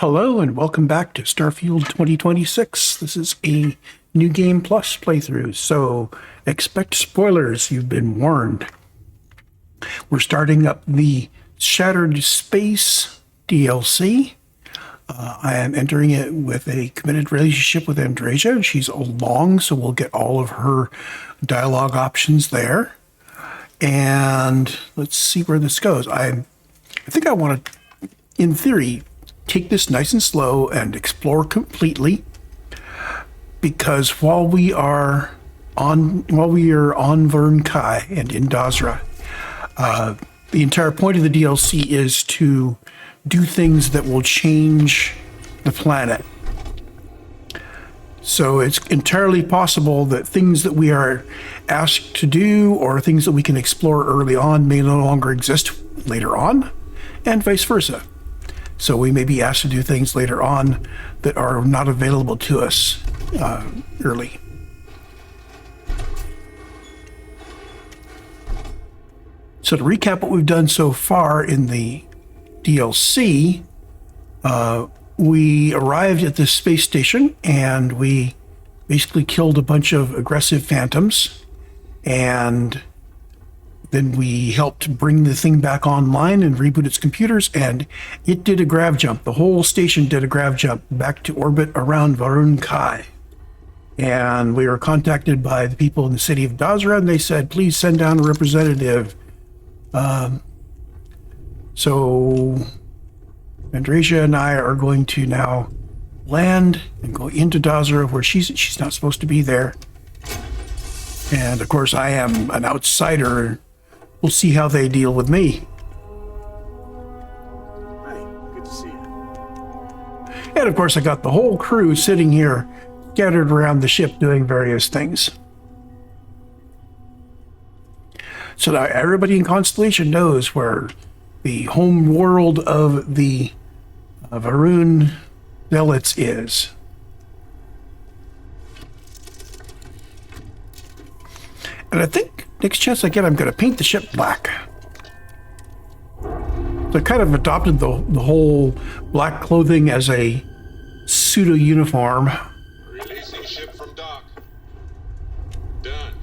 Hello and welcome back to Starfield 2026. This is a New Game Plus playthrough, so expect spoilers, you've been warned. We're starting up the Shattered Space DLC. I am entering it with a committed relationship with Andreja. She's along, so we'll get all of her dialogue options there. And let's see where this goes. I think I want to, in theory, take this nice and slow and explore completely, because while we are on Vern Kai and in Dazra, the entire point of the DLC is to do things that will change the planet. So it's entirely possible that things that we are asked to do or things that we can explore early on may no longer exist later on, and vice versa. So we may be asked to do things later on that are not available to us early. So to recap what we've done so far in the DLC, we arrived at this space station and we basically killed a bunch of aggressive phantoms, and then we helped bring the thing back online and reboot its computers, and it did a grav jump. The whole station did a grav jump back to orbit around Vern Kai. And we were contacted by the people in the city of Dazra, and they said, please send down a representative. So Andreja and I are going to now land and go into Dazra, where she's not supposed to be there. And of course, I am an outsider. We'll see how they deal with me. Hey, good to see you. And of course, I got the whole crew sitting here, scattered around the ship doing various things. So now everybody in Constellation knows where the home world of the Varun Zealots is. And I think next chance I get, I'm going to paint the ship black. So I kind of adopted the whole black clothing as a pseudo uniform. Releasing ship from dock. Done.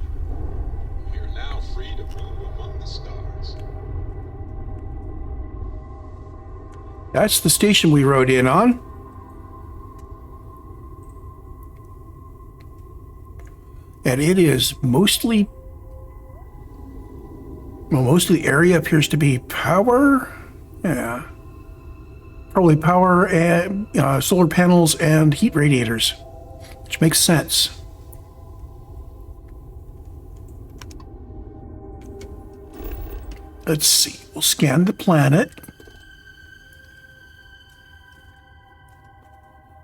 You're now free to move among the stars. That's the station we rode in on. And it is mostly, well, most of the area appears to be power. Yeah. Probably power and solar panels and heat radiators, which makes sense. Let's see. We'll scan the planet.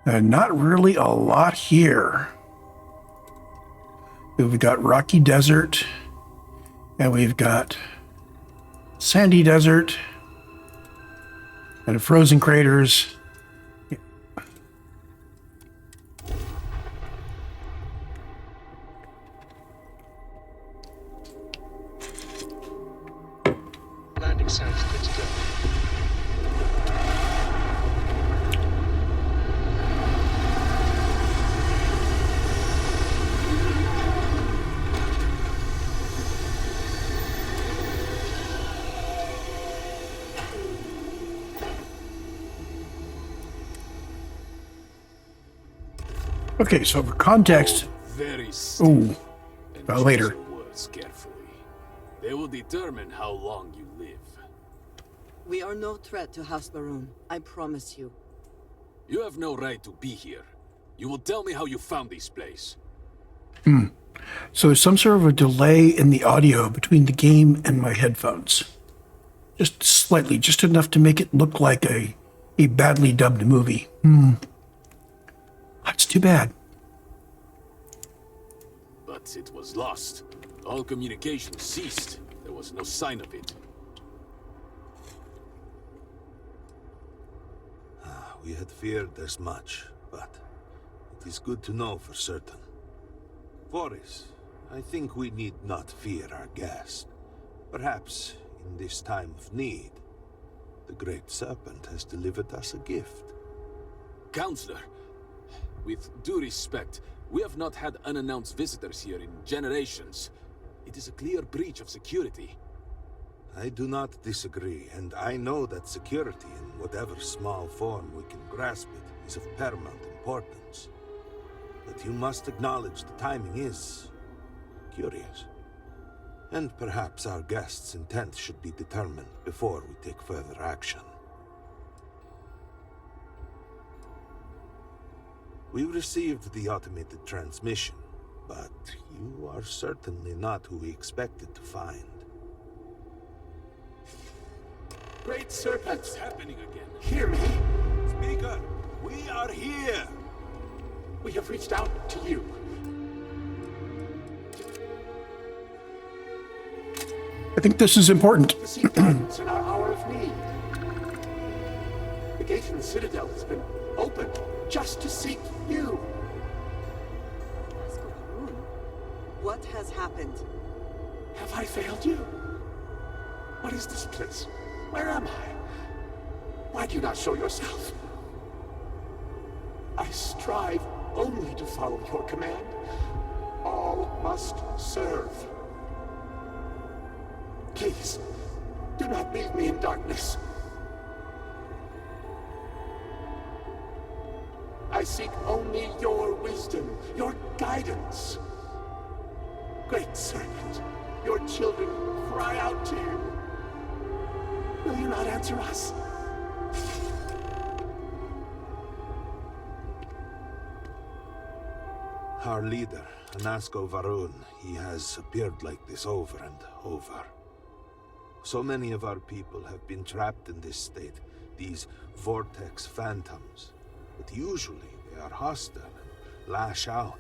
And not really a lot here. We've got rocky desert, and we've got sandy desert, and frozen craters. Landing sounds good to go. Okay, so for context, Very still. ooh, And later. choose your words carefully. They will determine how long you live. We are no threat to House Baroon, I promise you. You have no right to be here. You will tell me how you found this place. So there's some sort of a delay in the audio between the game and my headphones. Just slightly, just enough to make it look like a badly dubbed movie. That's too bad. But it was lost. All communication ceased. There was no sign of it. We had feared as much, but it is good to know for certain. Boris, I think we need not fear our guest. Perhaps in this time of need, the Great Serpent has delivered us a gift. Counselor, with due respect, we have not had unannounced visitors here in generations. It is a clear breach of security. I do not disagree, and I know that security, in whatever small form we can grasp it, is of paramount importance. But you must acknowledge the timing is curious. And perhaps our guest's intent should be determined before we take further action. We received the automated transmission, but you are certainly not who we expected to find. Great Serpent! What's happening again? Hear me! Speaker, we are here! We have reached out to you. I think this is important. To seek guidance in our hour of need. The gate in the Citadel has been opened just to seek you. What has happened? Have I failed you? What is this place? Where am I? Why do you not show yourself? I strive only to follow your command. All must serve. Please, do not leave me in darkness. I seek only your wisdom, your guidance. Great Serpent, your children cry out to you. Will you not answer us? Our leader, Anasko Varun, he has appeared like this over and over. So many of our people have been trapped in this state, these vortex phantoms. But usually they are hostile and lash out.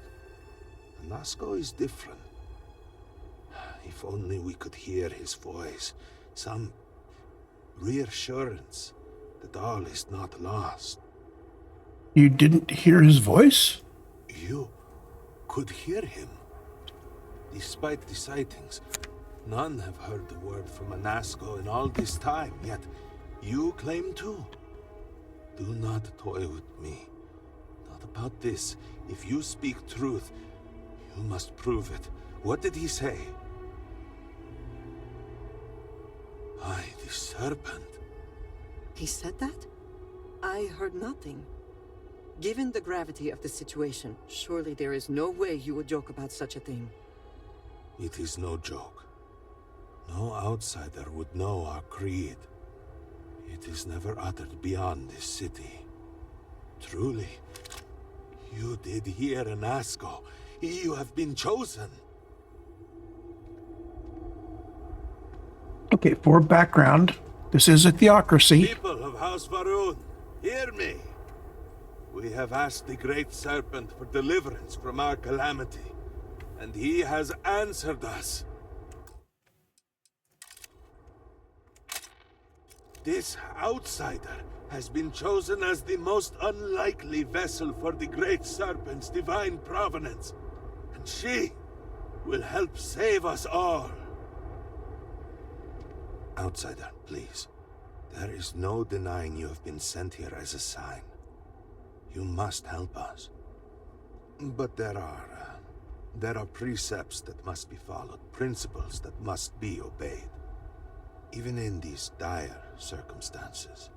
Anasko is different. If only we could hear his voice, some reassurance that all is not lost. You didn't hear his voice? You could hear him. Despite the sightings, none have heard the word from Anasko in all this time, yet you claim to. Do not toy with me. Not about this. If you speak truth, you must prove it. What did he say? I, the Serpent. He said that? I heard nothing. Given the gravity of the situation, surely there is no way you would joke about such a thing. It is no joke. No outsider would know our creed. It is never uttered beyond this city. Truly, you did hear Anasko. You have been chosen. Okay, for background, this is a theocracy. People of House Varun, hear me. We have asked the Great Serpent for deliverance from our calamity, and he has answered us. This outsider has been chosen as the most unlikely vessel for the Great Serpent's divine provenance, and she will help save us all. Outsider, please. There is no denying you have been sent here as a sign. You must help us. But there are precepts that must be followed, principles that must be obeyed. Even in these dire circumstances,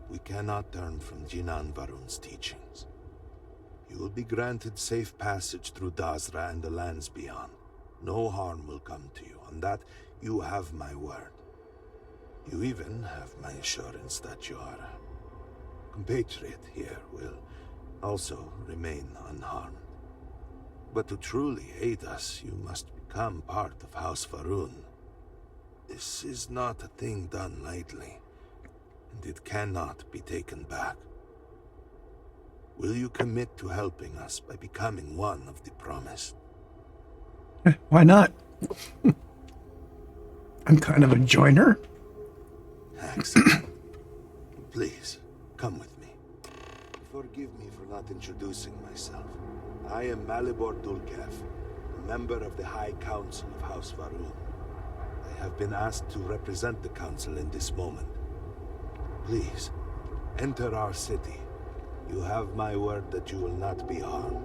we cannot turn from Jinan Varun's teachings. You will be granted safe passage through Dazra and the lands beyond. No harm will come to you. On that, you have my word. You even have my assurance that your compatriot here will also remain unharmed. But to truly aid us, you must become part of House Varun. This is not a thing done lightly, and it cannot be taken back. Will you commit to helping us by becoming one of the promised? Why not? I'm kind of a joiner. Excellent. Please, come with me. Forgive me for not introducing myself. I am Malibor Dulkev, a member of the High Council of House Varun. I have been asked to represent the Council in this moment. Please, enter our city. You have my word that you will not be harmed.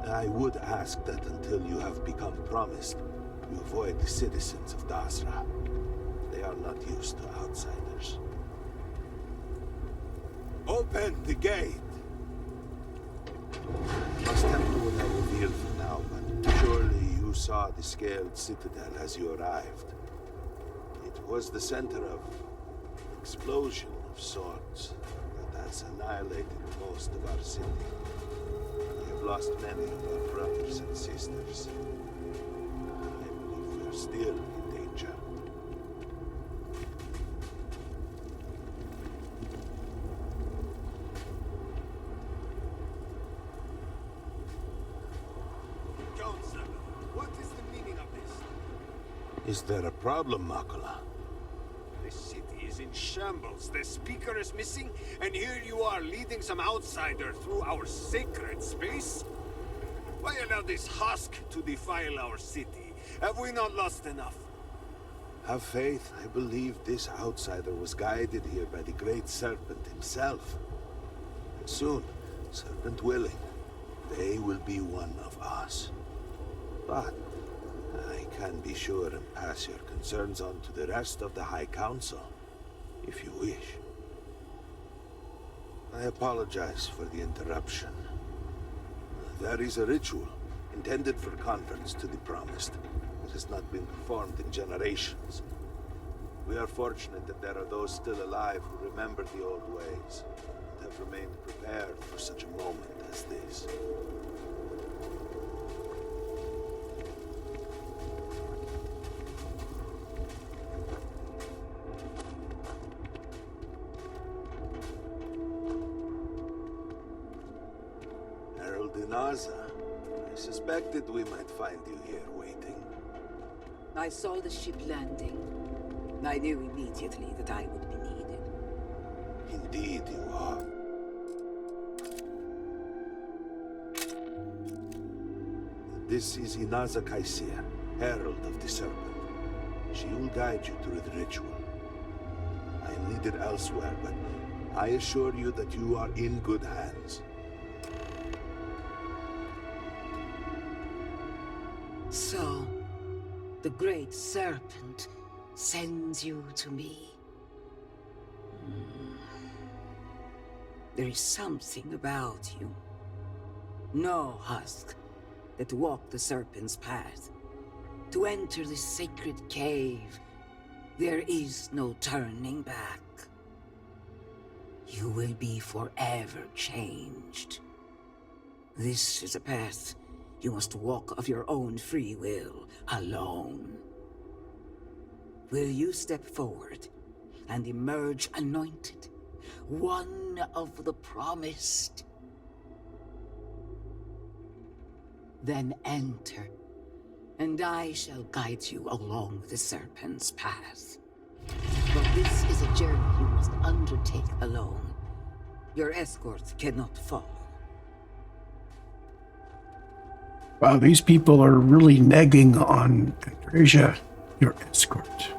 I would ask that until you have become promised, you avoid the citizens of Dazra. They are not used to outsiders. Open the gate! Must tell you what I reveal for now, but surely you saw the scaled citadel as you arrived. It was the center of explosion of sorts that has annihilated most of our city. We have lost many of our brothers and sisters. I believe we are still in danger. Johnson, what is the meaning of this? Is there a problem, Makula? The city is in shambles. The speaker is missing, and here you are leading some outsider through our sacred space? Why allow this husk to defile our city? Have we not lost enough? Have faith. I believe this outsider was guided here by the great serpent himself. And soon, serpent willing, they will be one of us. But I can be sure and pass your concerns on to the rest of the High Council, if you wish. I apologize for the interruption. There is a ritual intended for converts to the Promised that has not been performed in generations. We are fortunate that there are those still alive who remember the old ways and have remained prepared for such a moment as this. Dazra, I suspected we might find you here waiting. I saw the ship landing. I knew immediately that I would be needed. Indeed you are. This is Inaza Kaisir, Herald of the Serpent. She will guide you through the ritual. I am needed elsewhere, but I assure you that you are in good hands. So, the great serpent sends you to me. There is something about you. No husk that walk the serpent's path. To enter the sacred cave, there is no turning back. You will be forever changed. This is a path you must walk of your own free will, alone. Will you step forward and emerge anointed, one of the promised? Then enter, and I shall guide you along the serpent's path. But this is a journey you must undertake alone. Your escort cannot follow. Wow, these people are really negging on Andreja, your escort.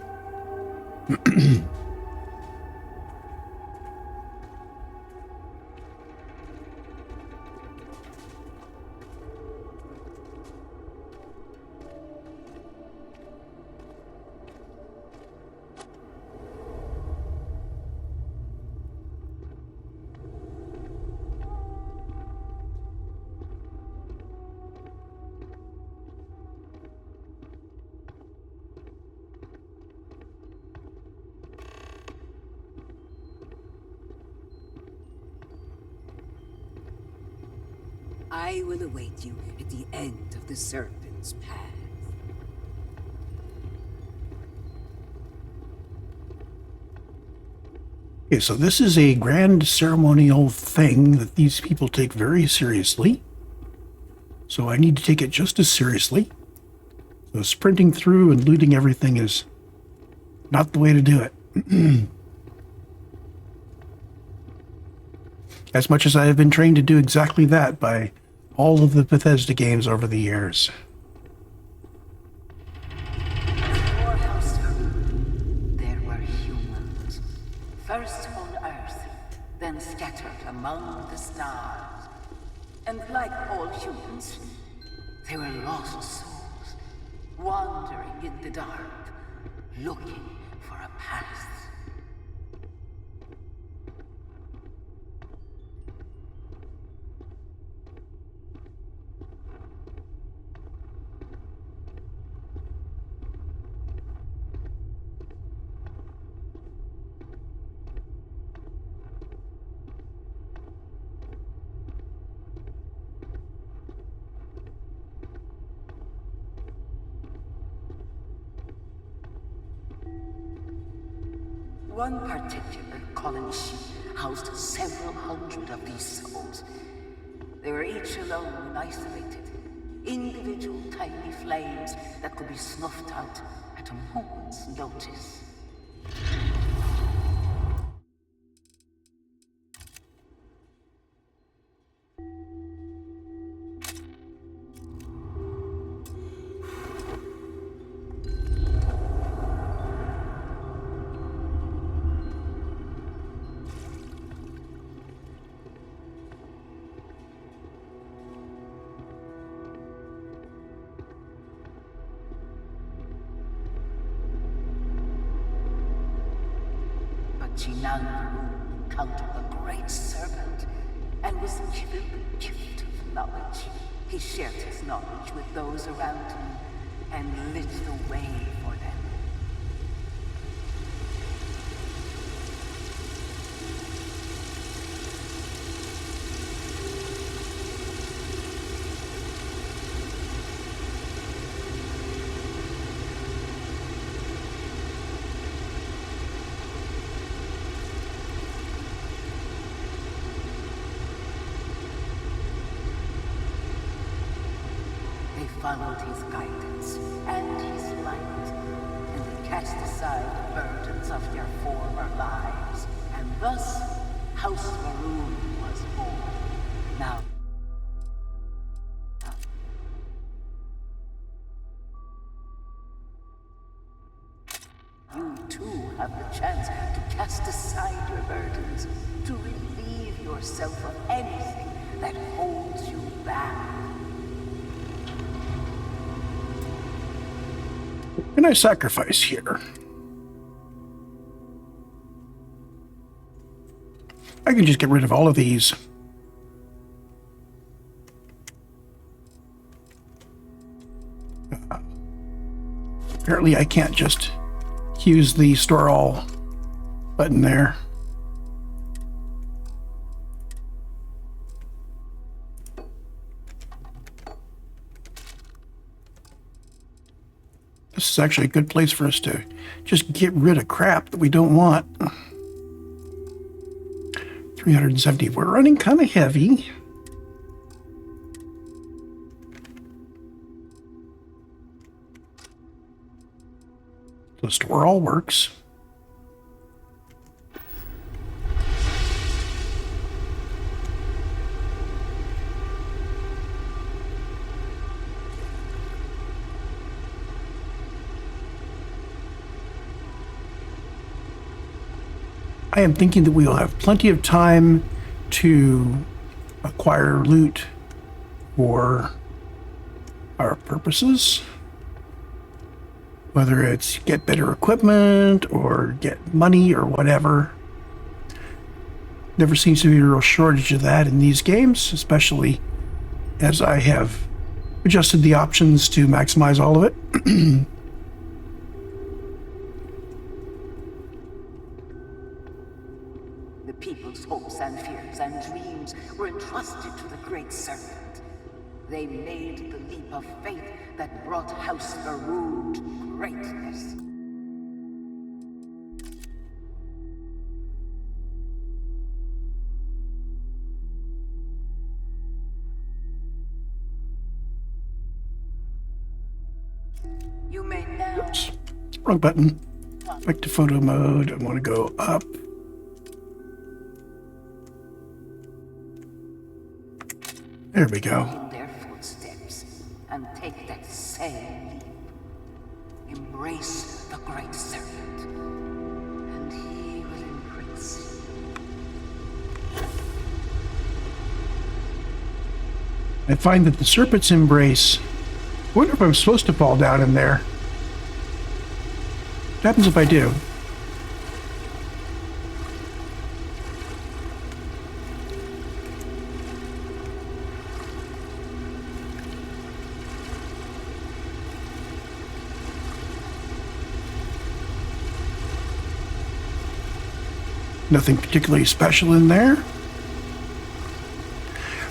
I will await you at the end of the serpent's path. Okay, so this is a grand ceremonial thing that these people take very seriously. So I need to take it just as seriously. So sprinting through and looting everything is not the way to do it. As much as I have been trained to do exactly that by all of the Bethesda games over the years. There were humans, first on Earth, then then scattered among the stars. And like all humans, they were lost souls, wandering in the dark, looking for a path. One particular colony ship housed several hundred of these souls. They were each alone and isolated, individual tiny flames that could be snuffed out at a moment's notice. Jinan encountered the great serpent and was given the gift of knowledge. He shared his knowledge with those around him and lit the way for them. Followed his guidance and his light, and they cast aside the burdens of their former lives, and thus House Maroon was born. Now, you too have the chance to cast aside your burdens, to relieve yourself of anything that holds you back. What can I sacrifice here? I can just get rid of all of these. Apparently I can't just use the store all button there. This is actually a good place for us to just get rid of crap that we don't want. 370. We're running kind of heavy. The store all works. I am thinking that we will have plenty of time to acquire loot for our purposes. Whether it's get better equipment or get money or whatever. Never seems to be a real shortage of that in these games, especially as I have adjusted the options to maximize all of it. The people's hopes and fears and dreams were entrusted to the Great Serpent. They made the leap of faith that brought House Faroon to greatness. You may now... Oops. Wrong button. Back to photo mode. I want to go up. There we go. In their footsteps and take that same leap. Embrace the Great Serpent, and he will embrace you. I find that the Serpent's Embrace... I wonder if I'm supposed to fall down in there. What happens if I do? Nothing particularly special in there.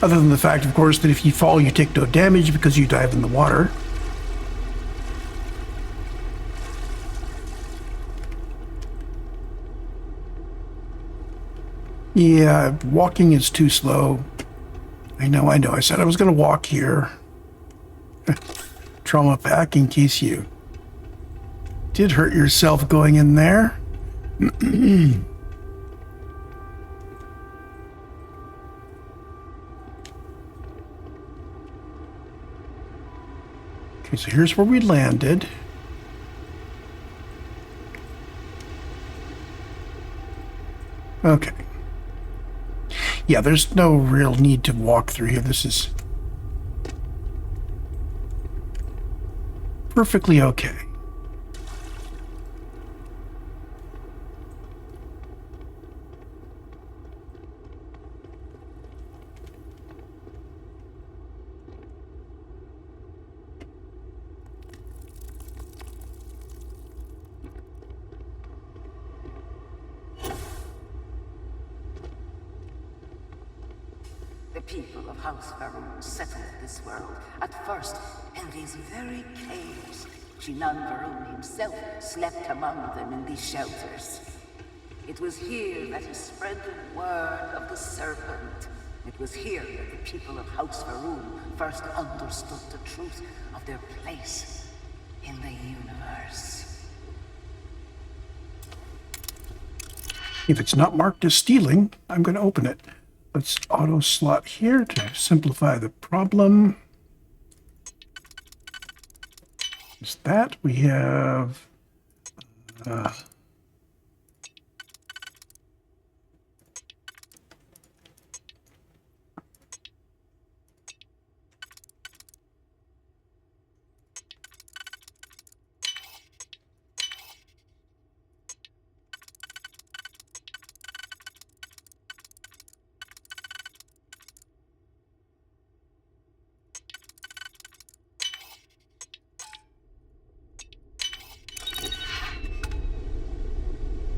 Other than the fact, of course, that if you fall, you take no damage because you dive in the water. Yeah, walking is too slow. I know. I said I was going to walk here. Trauma pack in case you did hurt yourself going in there. Okay, so here's where we landed. Okay. Yeah, there's no real need to walk through here. This is perfectly okay. The people of House Varun settled this world, at first in these very caves. Shinan Varun himself slept among them in these shelters. It was here that he spread the word of the serpent. It was here that the people of House Varun first understood the truth of their place in the universe. If it's not marked as stealing, I'm going to open it. Let's auto slot here to simplify the problem. Is that we have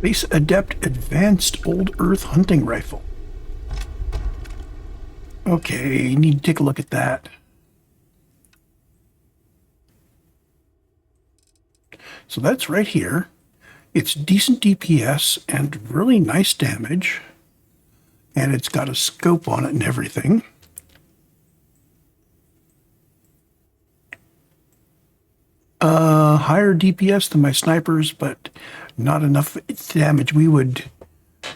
Base Adept Advanced Old Earth Hunting Rifle. Okay, need to take a look at that. So that's right here. It's decent DPS and really nice damage. And it's got a scope on it and everything. Higher DPS than my snipers, but not enough damage. We would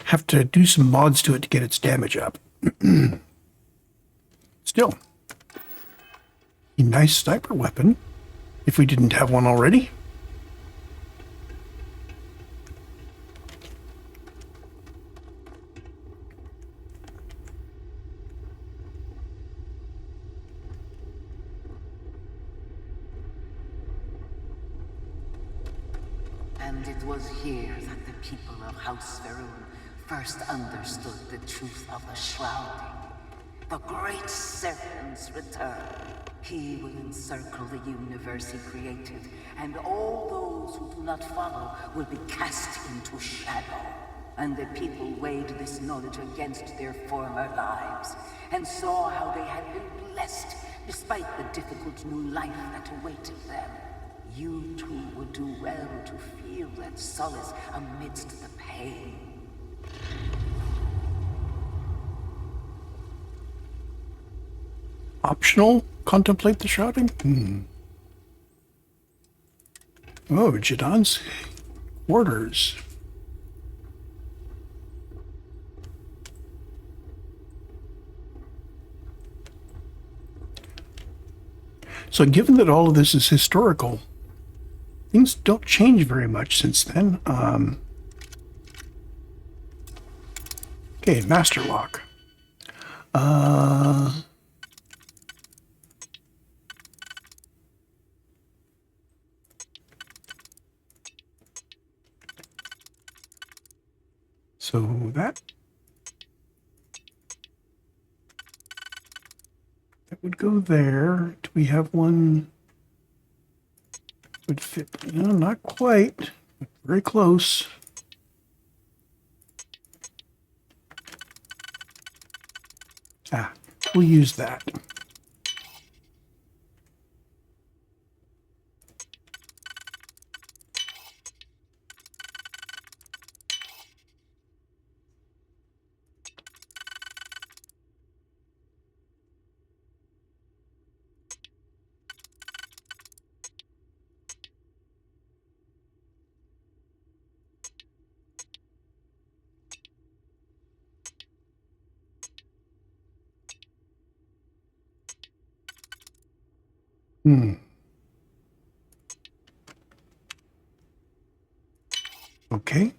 have to do some mods to it to get its damage up. Still, a nice sniper weapon, if we didn't have one already. And it was here that the people of House Varun first understood the truth of the shrouding. The great serpent's return. He will encircle the universe he created, and all those who do not follow will be cast into shadow. And the people weighed this knowledge against their former lives, and saw how they had been blessed despite the difficult new life that awaited them. You too would do well to feel that solace amidst the pain. Optional? Contemplate the shrouding? Oh, Jadon's quarters. So given that all of this is historical, things don't change very much since then. Okay, master lock. So that would go there. Do we have one would fit? No, not quite. But very close. Ah, we'll use that. Okay.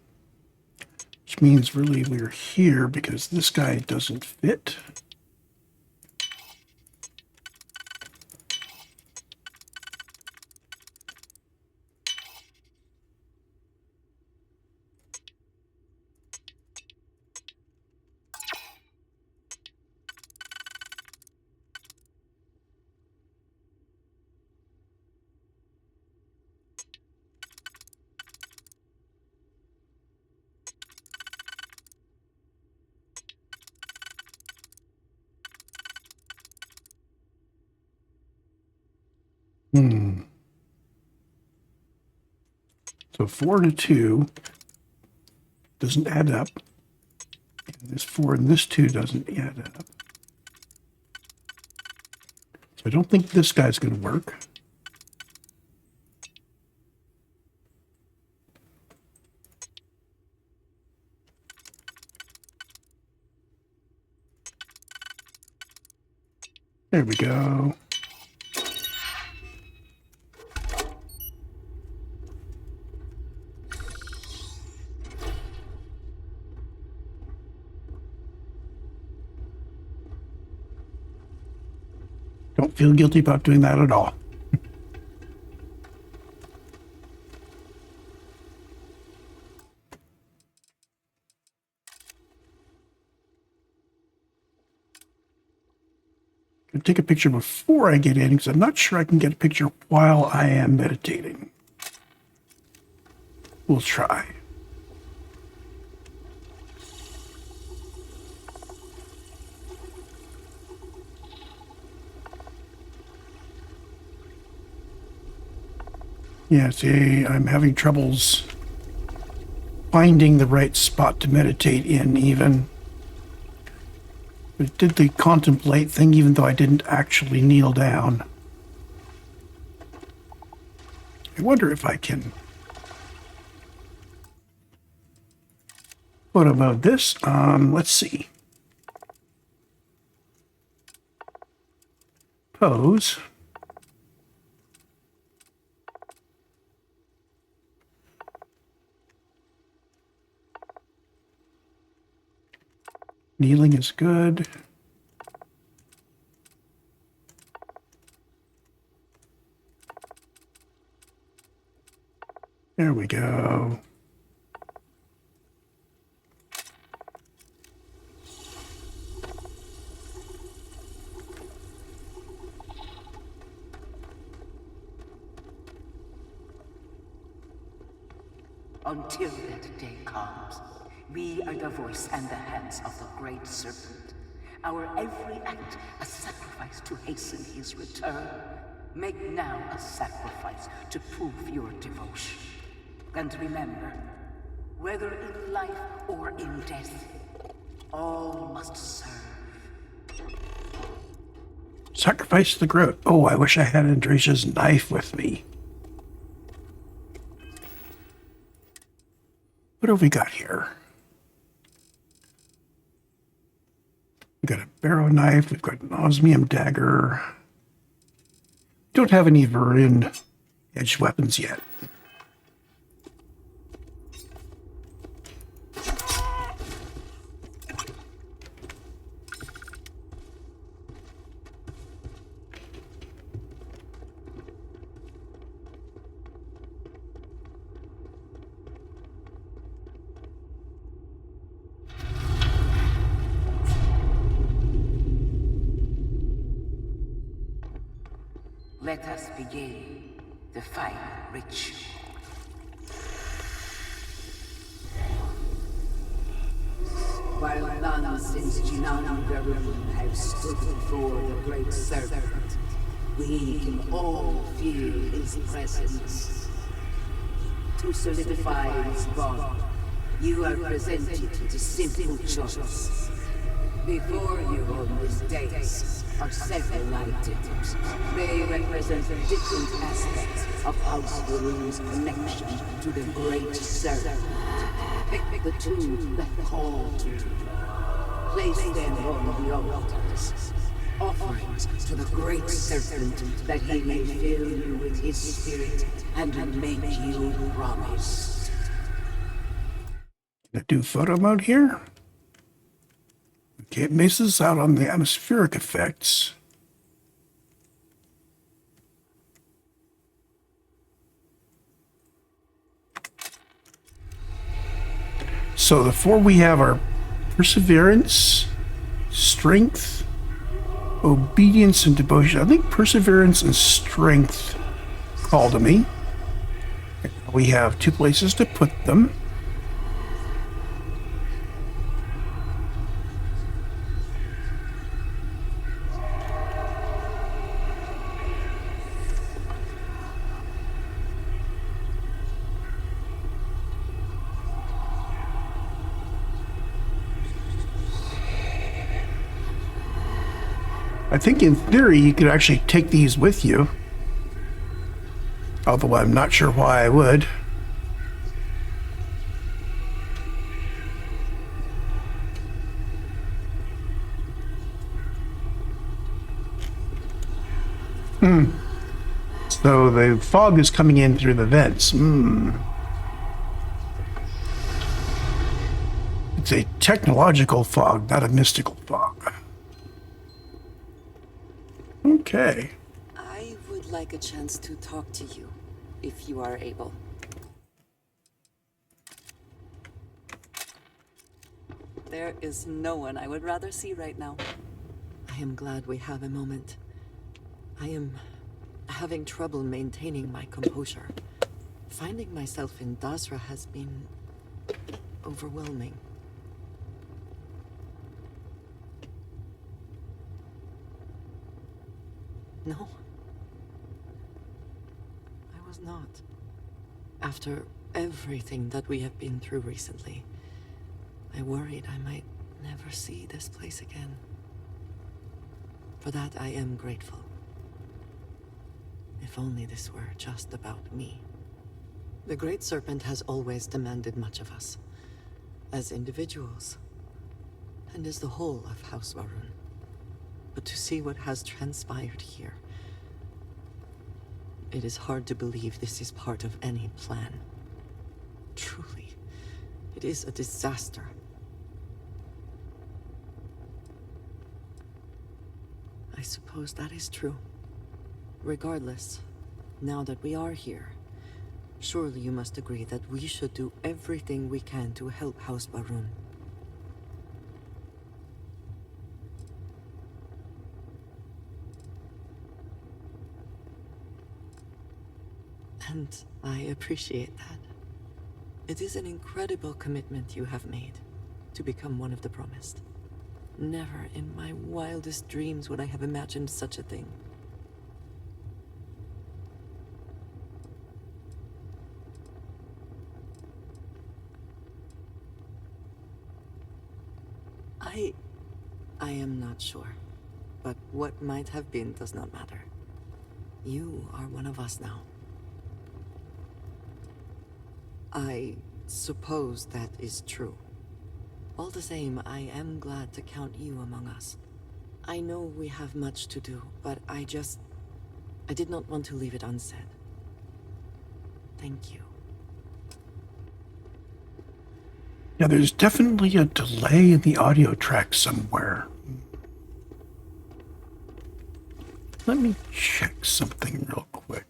Which means really we're here because this guy doesn't fit. So 4 to 2 doesn't add up. And this 4 and this 2 doesn't add up. So I don't think this guy's going to work. There we go. Don't feel guilty about doing that at all. I'll take a picture before I get in because I'm not sure I can get a picture while I am meditating. We'll try. Yeah, see, I'm having troubles finding the right spot to meditate in even. It did the contemplate thing even though I didn't actually kneel down. I wonder if I can photo mode this. Let's see. Pose. Kneeling is good. There we go. Until that day comes, we are the voice and the hands of the Great Serpent. Our every act a sacrifice to hasten his return. Make now a sacrifice to prove your devotion. And remember, whether in life or in death, all must serve. Sacrifice the Groat. Oh, I wish I had Andreja's knife with me. What have we got here? We've got a barrow knife. We've got an osmium dagger. Don't have any Varin edged weapons yet. Let us begin the final ritual. While none since Jinan Varun have stood before the great serpent, we can all feel his presence. To solidify his bond, you are presented with a simple choice. Before you on this dais are several items. They represent different aspects of House Varun's connection to the great serpent. Pick the two that call to you. Place them on the altars. Offerings to the great serpent that he may fill you with his spirit and make you promise. Gonna do photo mode here. Okay, it misses out on the atmospheric effects. So the four we have are perseverance, strength, obedience, and devotion. I think perseverance and strength call to me. We have two places to put them. I think in theory you could actually take these with you. Although I'm not sure why I would. So the fog is coming in through the vents. It's a technological fog, not a mystical fog. Okay. I would like a chance to talk to you, if you are able. There is no one I would rather see right now. I am glad we have a moment. I am having trouble maintaining my composure. Finding myself in Dazra has been overwhelming. No. I was not. After everything that we have been through recently, I worried I might never see this place again. For that I am grateful. If only this were just about me. The Great Serpent has always demanded much of us, as individuals, and as the whole of House Varun. But to see what has transpired here, it is hard to believe this is part of any plan. Truly, it is a disaster. I suppose that is true. Regardless, now that we are here, surely you must agree that we should do everything we can to help House Varun. And I appreciate that. It is an incredible commitment you have made to become one of the promised. Never in my wildest dreams would I have imagined such a thing. I am not sure, but what might have been does not matter. You are one of us now. I suppose that is true. All the same, I am glad to count you among us. I know we have much to do, but I did not want to leave it unsaid. Thank you. Now, there's definitely a delay in the audio track somewhere. Let me check something real quick.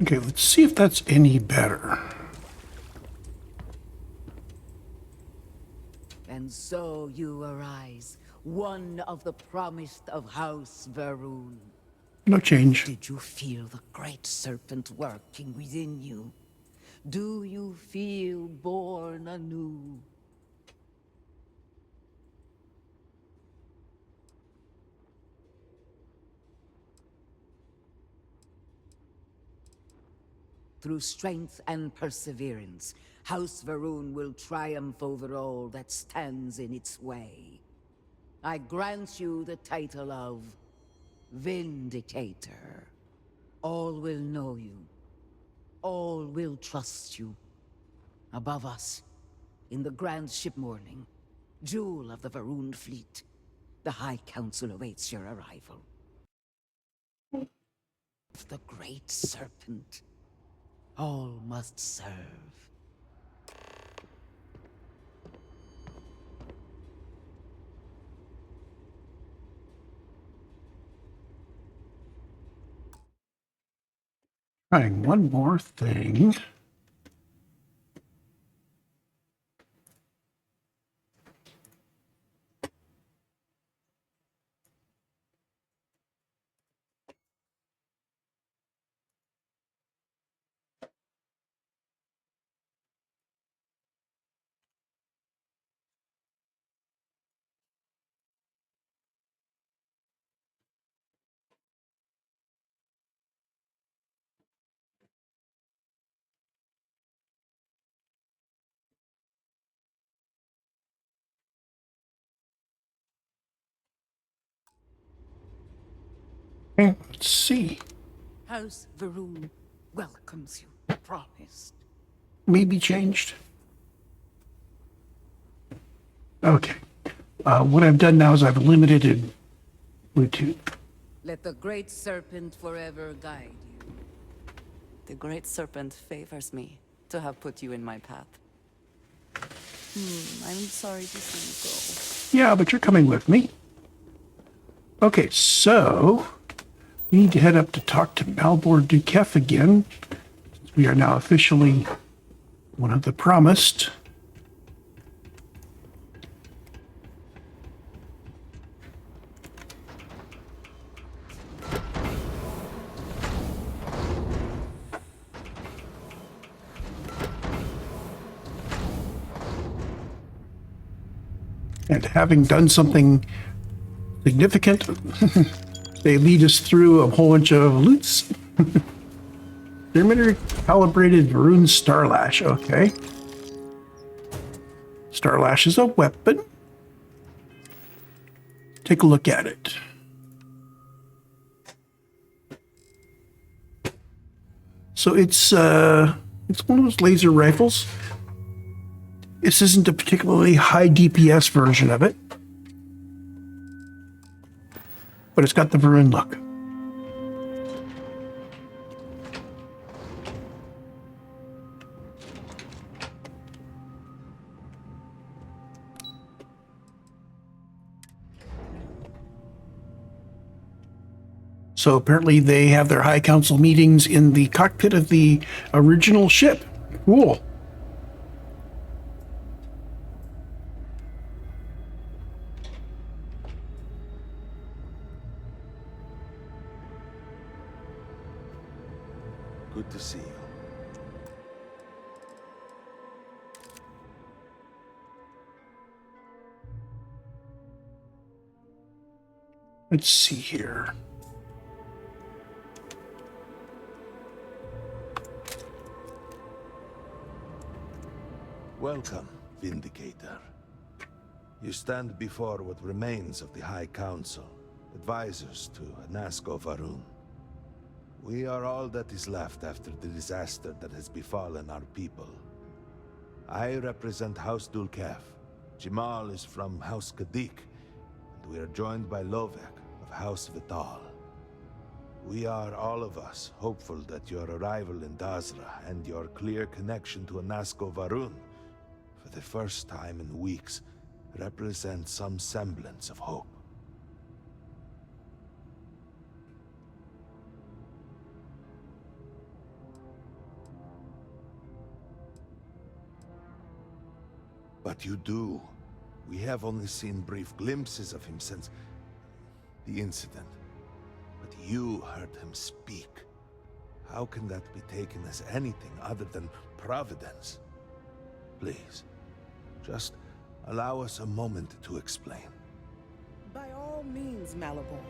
Okay, let's see if that's any better. And so you arise, one of the promised of House Varun. No change. Did you feel the great serpent working within you? Do you feel born anew? Through strength and perseverance, House Varun will triumph over all that stands in its way. I grant you the title of Vindicator. All will know you. All will trust you. Above us, in the grand ship morning, jewel of the Varun fleet, the High Council awaits your arrival. The great serpent. All must serve. Trying one more thing. Okay, let's see. House Varun welcomes you, promised. Maybe changed. Okay. What I've done now is I've limited it Bluetooth. Let the great serpent forever guide you. The great serpent favors me to have put you in my path. I'm sorry to see you go. Yeah, but you're coming with me. Okay, so we need to head up to talk to Malbor Dukef again. We are now officially one of the promised. And having done something significant, they lead us through a whole bunch of loots. Thermometer calibrated Varun Starlash. Okay. Starlash is a weapon. Take a look at it. So it's one of those laser rifles. This isn't a particularly high DPS version of it, but it's got the Varun look. So apparently they have their High Council meetings in the cockpit of the original ship. Cool. Good to see you. Let's see here. Welcome, Vindicator. You stand before what remains of the High Council, advisors to Nasco Varun. We are all that is left after the disaster that has befallen our people. I represent House Dulkef. Jamal is from House Kadik, and we are joined by Lovek of House Vital. We are, all of us, hopeful that your arrival in Dazra and your clear connection to Nasco Varun, for the first time in weeks, represent some semblance of hope. But you do. We have only seen brief glimpses of him since the incident. But you heard him speak. How can that be taken as anything other than providence? Please, just allow us a moment to explain. By all means, Malibor.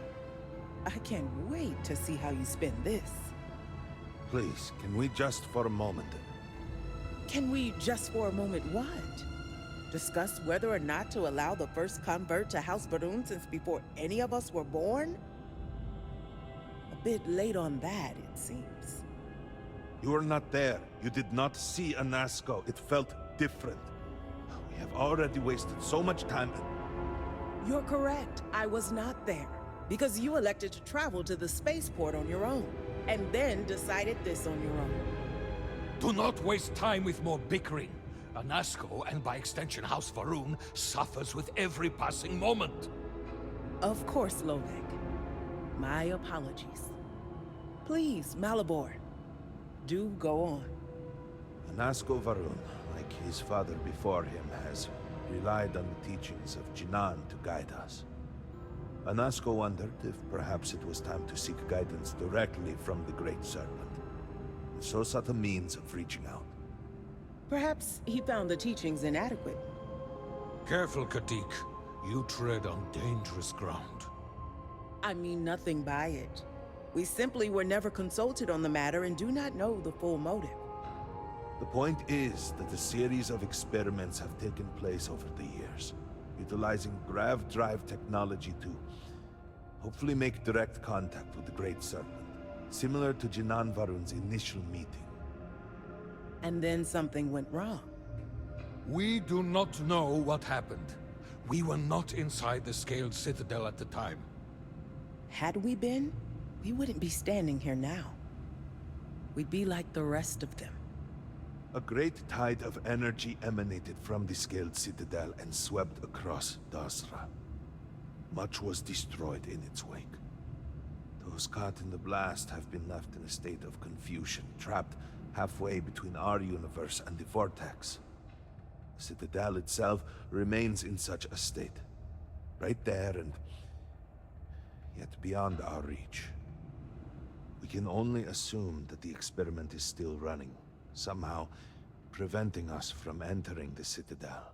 I can't wait to see how you spin this. Please, can we just for a moment? Can we just for a moment what? Discuss whether or not to allow the first convert to House Varun since before any of us were born? A bit late on that, it seems. You were not there. You did not see Anasco. It felt different. We have already wasted so much time. You're correct. I was not there. Because you elected to travel to the spaceport on your own. And then decided this on your own. Do not waste time with more bickering. Anasco, and by extension House Varun, suffers with every passing moment. Of course, Lovek. My apologies. Please, Malibor. Do go on. Anasco Varun, like his father before him, has relied on the teachings of Jinan to guide us. Anasco wondered if perhaps it was time to seek guidance directly from the Great Serpent, and so sought a means of reaching out. Perhaps he found the teachings inadequate. Careful, Kadik. You tread on dangerous ground. I mean nothing by it. We simply were never consulted on the matter and do not know the full motive. The point is that a series of experiments have taken place over the years, utilizing grav drive technology to hopefully make direct contact with the Great Serpent, similar to Jinan Varun's initial meeting. And then something went wrong. We do not know what happened. We were not inside the Scaled Citadel at the time. Had we been, we wouldn't be standing here now. We'd be like the rest of them. A great tide of energy emanated from the Scaled Citadel and swept across Dazra. Much was destroyed in its wake. Those caught in the blast have been left in a state of confusion, trapped halfway between our universe and the Vortex. The Citadel itself remains in such a state. Right there and yet beyond our reach. We can only assume that the experiment is still running, somehow preventing us from entering the Citadel.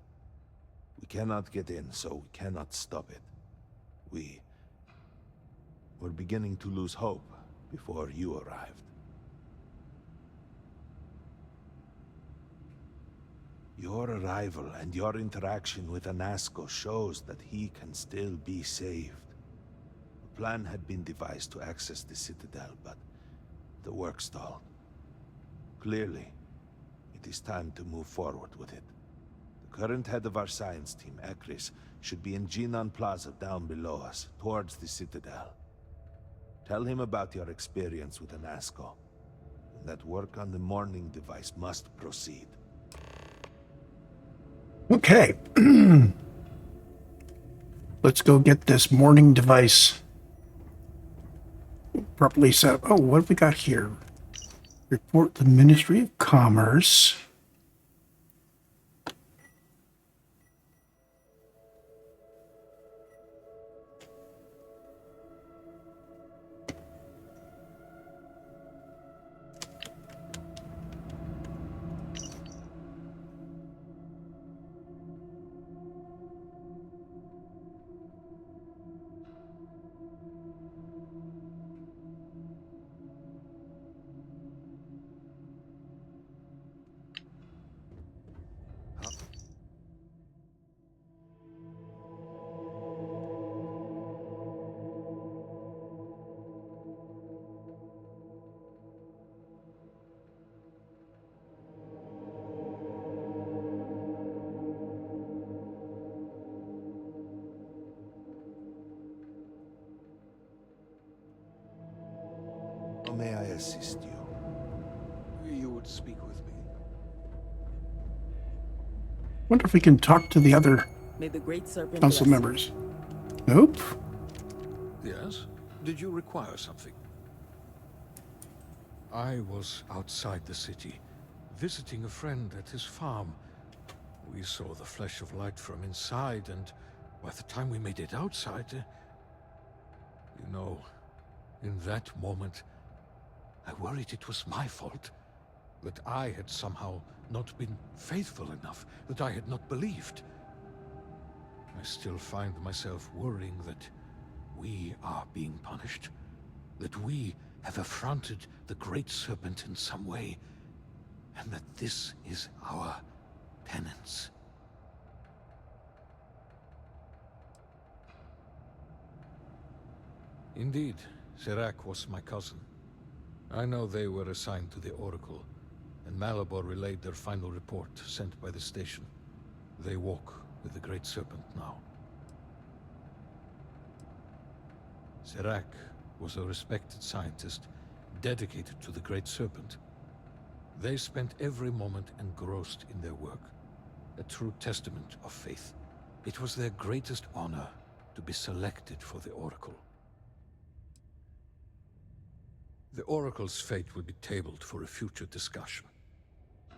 We cannot get in, so we cannot stop it. We're beginning to lose hope before you arrived. Your arrival and your interaction with Anasco shows that he can still be saved. A plan had been devised to access the Citadel, but the work stalled. Clearly, it is time to move forward with it. The current head of our science team, Ekris, should be in Jinan Plaza down below us, towards the Citadel. Tell him about your experience with Anasco, and that work on the morning device must proceed. Okay. Let's go get this morning device properly set up. Oh, what have we got here? Report the Ministry of Commerce. How may I assist you? You would speak with me. Wonder if we can talk to the other May the Great Serpent council bless you. members. Nope. Yes? Did you require something? I was outside the city, visiting a friend at his farm, We saw the flash of light from inside, and by the time we made it outside, you know, in that moment, I worried it was my fault. That I had somehow not been faithful enough, that I had not believed. I still find myself worrying that we are being punished, that we have affronted the Great Serpent in some way, and that this is our penance. Indeed, Serac was my cousin. I know they were assigned to the Oracle, and Malabor relayed their final report sent by the station. They walk with the Great Serpent now. Serac was a respected scientist, dedicated to the Great Serpent. They spent every moment engrossed in their work, a true testament of faith. It was their greatest honor to be selected for the Oracle. The Oracle's fate will be tabled for a future discussion.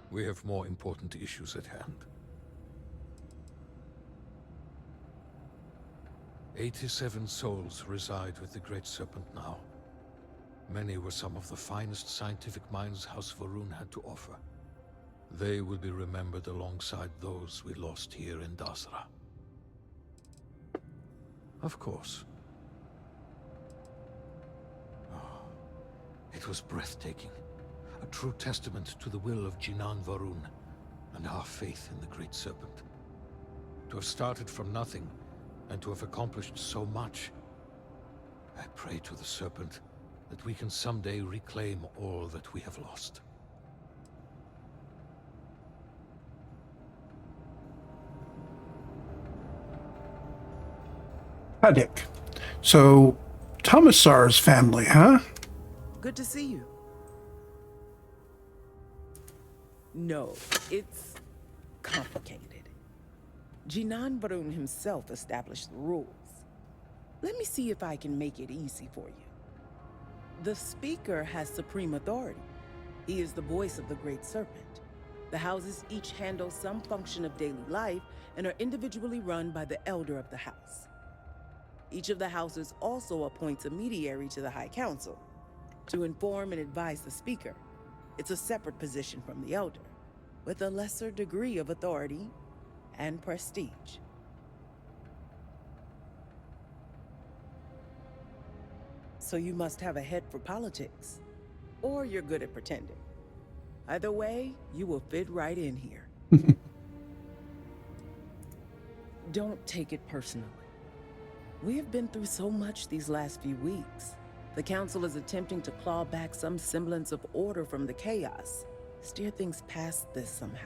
We have more important issues at hand. 87 souls reside with the Great Serpent now. Many were some of the finest scientific minds House Varun had to offer. They will be remembered alongside those we lost here in Dazra. Of course. Oh, it was breathtaking. A true testament to the will of Jinan Varun and our faith in the Great Serpent. To have started from nothing and to have accomplished so much. I pray to the Serpent that we can someday reclaim all that we have lost. Hadik. So, Tomasar's family, huh? Good to see you. No, it's complicated. Jinan Varun himself established the rules. Let me see if I can make it easy for you. The Speaker has supreme authority. He is the voice of the Great Serpent. The houses each handle some function of daily life and are individually run by the Elder of the House. Each of the houses also appoints a mediary to the High Council to inform and advise the Speaker. It's a separate position from the Elder, with a lesser degree of authority and prestige. So you must have a head for politics, or you're good at pretending. Either way, you will fit right in here. Don't take it personally. We have been through so much these last few weeks. The Council is attempting to claw back some semblance of order from the chaos, steer things past this somehow.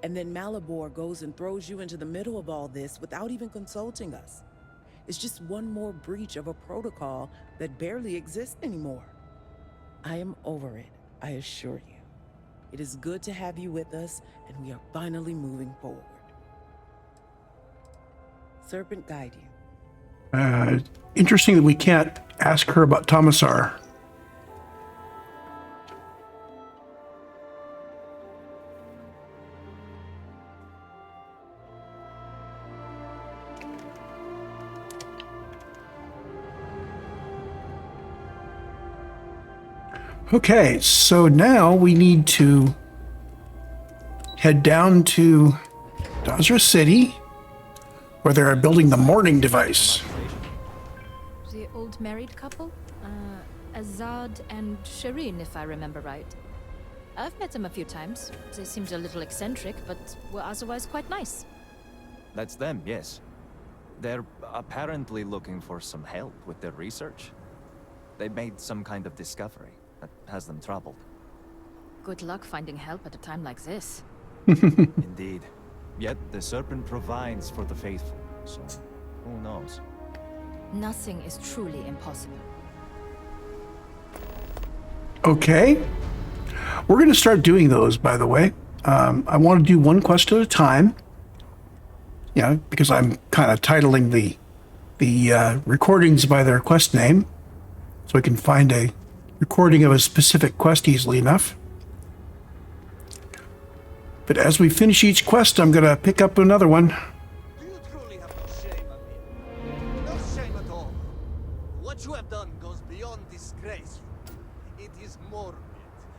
And then Malabor goes and throws you into the middle of all this without even consulting us. It's just one more breach of a protocol that barely exists anymore. I am over it, I assure you. It is good to have you with us, and we are finally moving forward. Serpent guide you. Interesting that we can't ask her about Tomasar. Okay, so now we need to head down to Dazra City, where they are building the mourning device. The old married couple? Azad and Shireen, if I remember right. I've met them a few times. They seemed a little eccentric, but were otherwise quite nice. That's them, yes. They're apparently looking for some help with their research. They made some kind of discovery that has them troubled. Good luck finding help at a time like this. Indeed. Yet the Serpent provides for the faithful, so who knows? Nothing is truly impossible. Okay. We're going to start doing those, by the way. I want to do one quest at a time. You know, because I'm kind of titling the recordings by their quest name. So I can find a recording of a specific quest easily enough. But as we finish each quest, I'm going to pick up another one. Do you truly have no shame, Amir? No shame at all. What you have done goes beyond disgrace. It is morbid,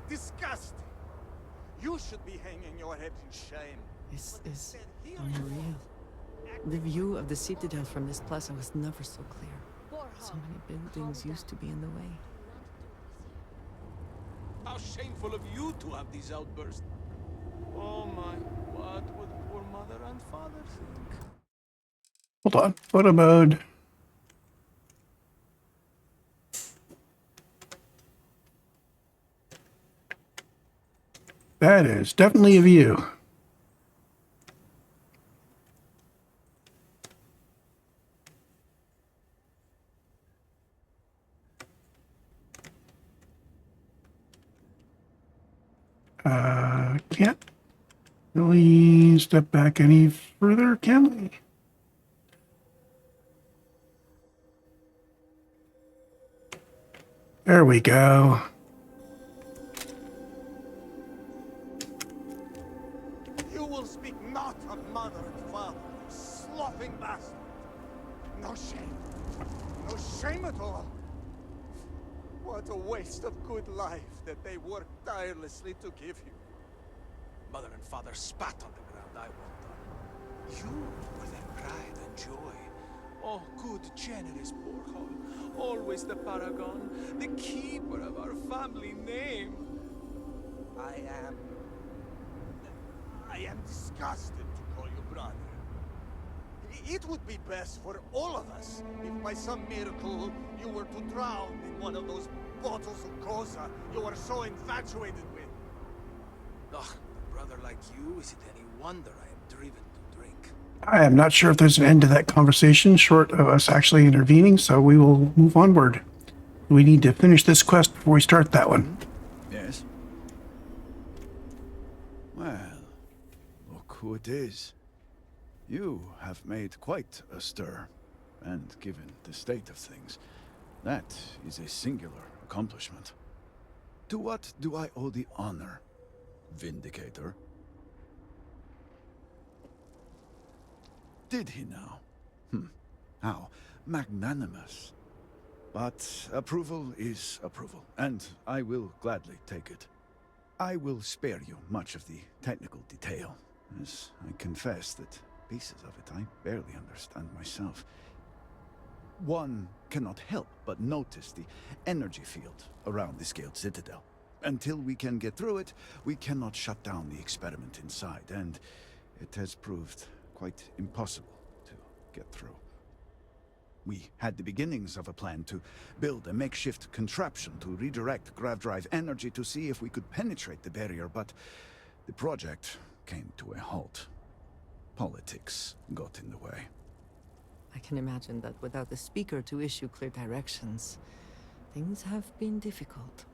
disgusting. You should be hanging your head in shame. This is unreal. The view of the Citadel from this plaza was never so clear. So many buildings used to be in the way. How shameful of you to have these outbursts. Oh my, what would poor mother and father think? Hold on. Photo mode. That is definitely a view. Can't really step back any further, can we? There we go. You will speak not of mother and father, you sloughing bastard. No shame. No shame at all. What a waste of good life that they worked tirelessly to give you. Mother and father spat on the ground I walked on. You were their pride and joy. Oh, good, generous Borhol. Always the paragon, the keeper of our family name. I am disgusted to call you brother. It would be best for all of us if by some miracle you were to drown in one of those bottles of Koza you are so infatuated with. Ugh, a brother like you, is it any wonder I am driven to drink? I am not sure if there's an end to that conversation short of us actually intervening, so we will move onward. We need to finish this quest before we start that one. Yes? Well, look who it is. You have made quite a stir, and given the state of things, that is a singular accomplishment. To what do I owe the honor, Vindicator? Did he now? How magnanimous. But approval is approval, and I will gladly take it. I will spare you much of the technical detail, as I confess that pieces of it I barely understand myself. One cannot help but notice the energy field around the scaled citadel. Until we can get through it, we cannot shut down the experiment inside, and it has proved quite impossible to get through. We had the beginnings of a plan to build a makeshift contraption to redirect grav drive energy to see if we could penetrate the barrier, but the project came to a halt. Politics got in the way. I can imagine that without the speaker to issue clear directions, things have been difficult.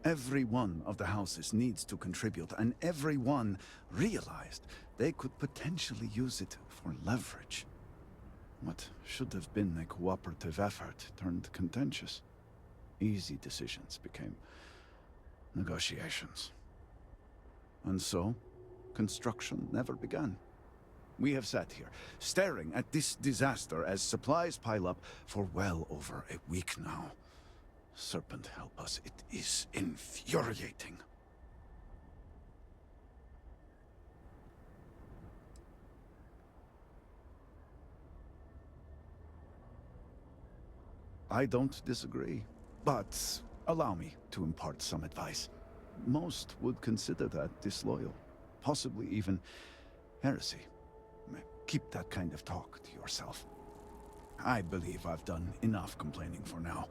Every one of the houses needs to contribute, and every one realized they could potentially use it for leverage. What should have been a cooperative effort turned contentious. Easy decisions became negotiations. And so, construction never began. We have sat here, staring at this disaster as supplies pile up for well over a week now. Serpent help us, it is infuriating. I don't disagree, but allow me to impart some advice. Most would consider that disloyal, possibly even heresy. Keep that kind of talk to yourself. I believe I've done enough complaining for now.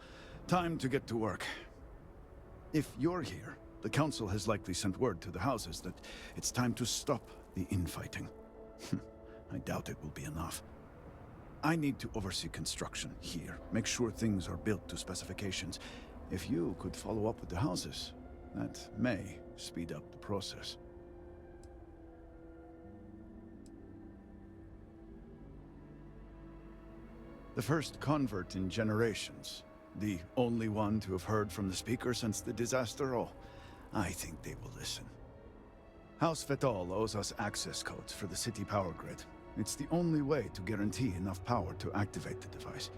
Time to get to work. If you're here, the Council has likely sent word to the houses that it's time to stop the infighting. I doubt it will be enough. I need to oversee construction here, make sure things are built to specifications. If you could follow up with the houses, that may speed up the process. The first convert in generations. The only one to have heard from the speaker since the disaster. Oh, I think they will listen. House Fetal owes us access codes for the city power grid. It's the only way to guarantee enough power to activate the device.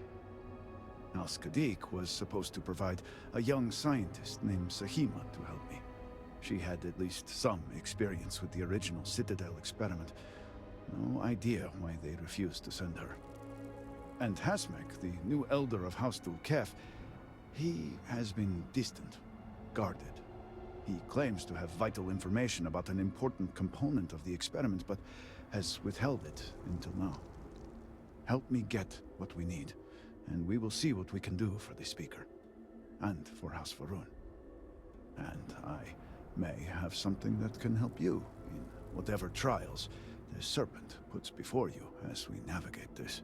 House Kadik was supposed to provide a young scientist named Sahima to help me. She had at least some experience with the original Citadel experiment. No idea why they refused to send her. And Hasmek, the new elder of House Dulkef, he has been distant, guarded. He claims to have vital information about an important component of the experiment, but has withheld it until now. Help me get what we need, and we will see what we can do for the Speaker. And for House Varun. And I may have something that can help you in whatever trials the Serpent puts before you as we navigate this.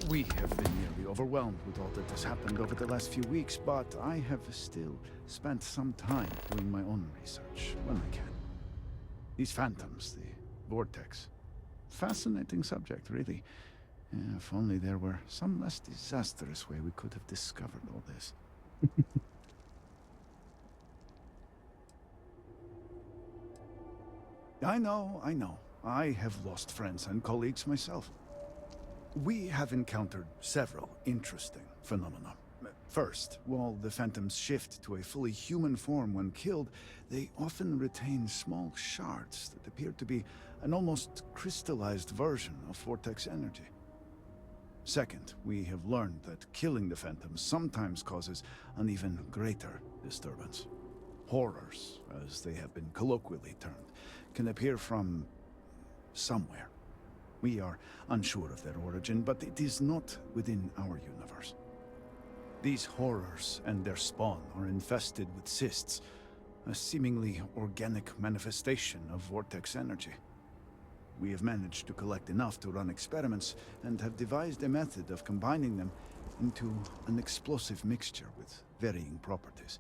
We have been nearly overwhelmed with all that has happened over the last few weeks, but I have still spent some time doing my own research when I can. These phantoms, the vortex. Fascinating subject, really. If only there were some less disastrous way we could have discovered all this. I know. I have lost friends and colleagues myself. We have encountered several interesting phenomena. First, while the phantoms shift to a fully human form when killed, they often retain small shards that appear to be an almost crystallized version of vortex energy. Second, we have learned that killing the phantoms sometimes causes an even greater disturbance. Horrors, as they have been colloquially termed, can appear from somewhere. We are unsure of their origin, but it is not within our universe. These horrors and their spawn are infested with cysts, a seemingly organic manifestation of vortex energy. We have managed to collect enough to run experiments and have devised a method of combining them into an explosive mixture with varying properties.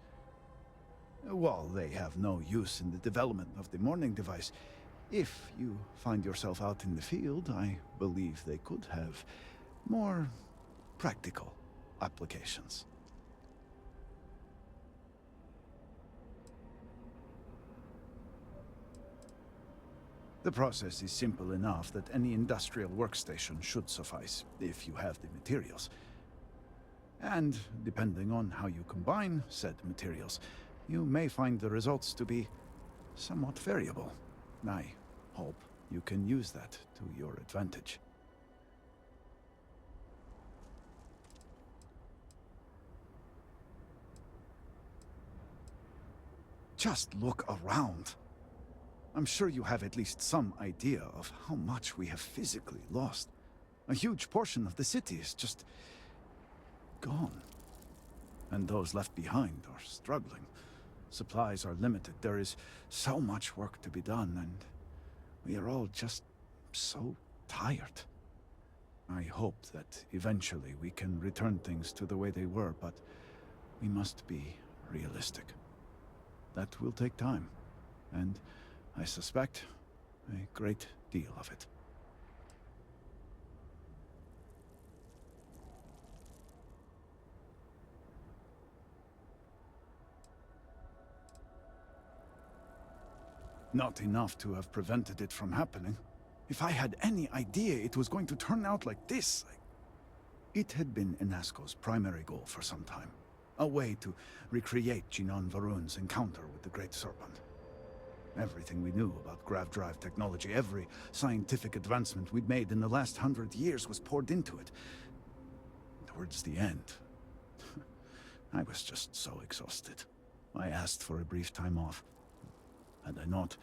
While they have no use in the development of the morning device, if you find yourself out in the field, I believe they could have more practical applications. The process is simple enough that any industrial workstation should suffice, if you have the materials. And depending on how you combine said materials, you may find the results to be somewhat variable. I hope you can use that to your advantage. Just look around. I'm sure you have at least some idea of how much we have physically lost. A huge portion of the city is just gone. And those left behind are struggling. Supplies are limited. There is so much work to be done, and we are all just so tired. I hope that eventually we can return things to the way they were, but we must be realistic. That will take time, and I suspect a great deal of it. Not enough to have prevented it from happening. If I had any idea it was going to turn out like this, It had been Inasco's primary goal for some time. A way to recreate Jinan Varun's encounter with the Great Serpent. Everything we knew about grav drive technology, every scientific advancement we'd made in the last 100 years was poured into it. Towards the end, I was just so exhausted. I asked for a brief time off. Had I not,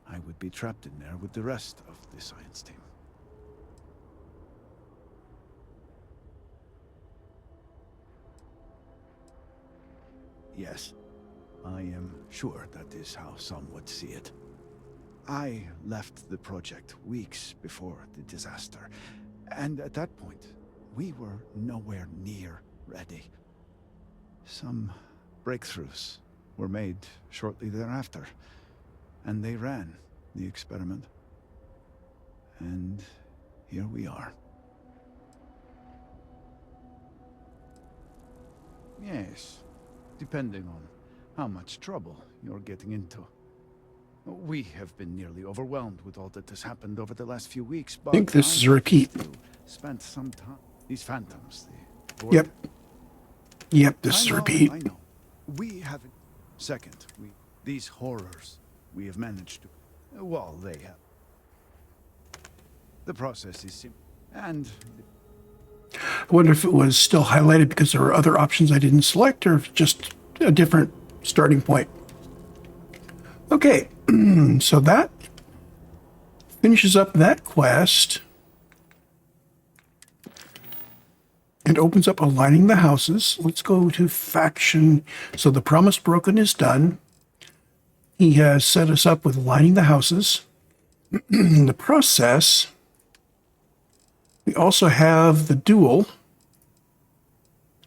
I would be trapped in there with the rest of the science team. Yes, I am sure that is how some would see it. I left the project weeks before the disaster, and at that point, we were nowhere near ready. Some breakthroughs were made shortly thereafter, and they ran the experiment. And here we are. Yes, depending on how much trouble you're getting into. We have been nearly overwhelmed with all that has happened over the last few weeks, but I think this is a repeat. Spent some time. These phantoms. Yep. Yep, this is a repeat. I know. We haven't. Second, these horrors. We have managed to. Well, they have. The process is simple, and. I wonder if it was still highlighted because there were other options I didn't select, or if just a different starting point. Okay, so that finishes up that quest and opens up aligning the houses. Let's go to faction. So the Promise Broken is done. He has set us up with aligning the houses. In the process, we also have the duel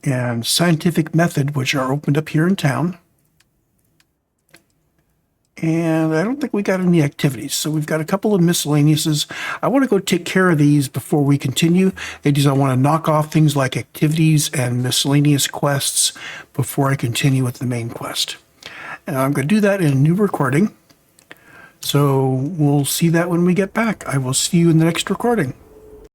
and scientific method, which are opened up here in town. And I don't think we got any activities. So we've got a couple of miscellaneouses. I want to go take care of these before we continue. Ladies, I want to knock off things like activities and miscellaneous quests before I continue with the main quest. And I'm going to do that in a new recording. So we'll see that when we get back. I will see you in the next recording.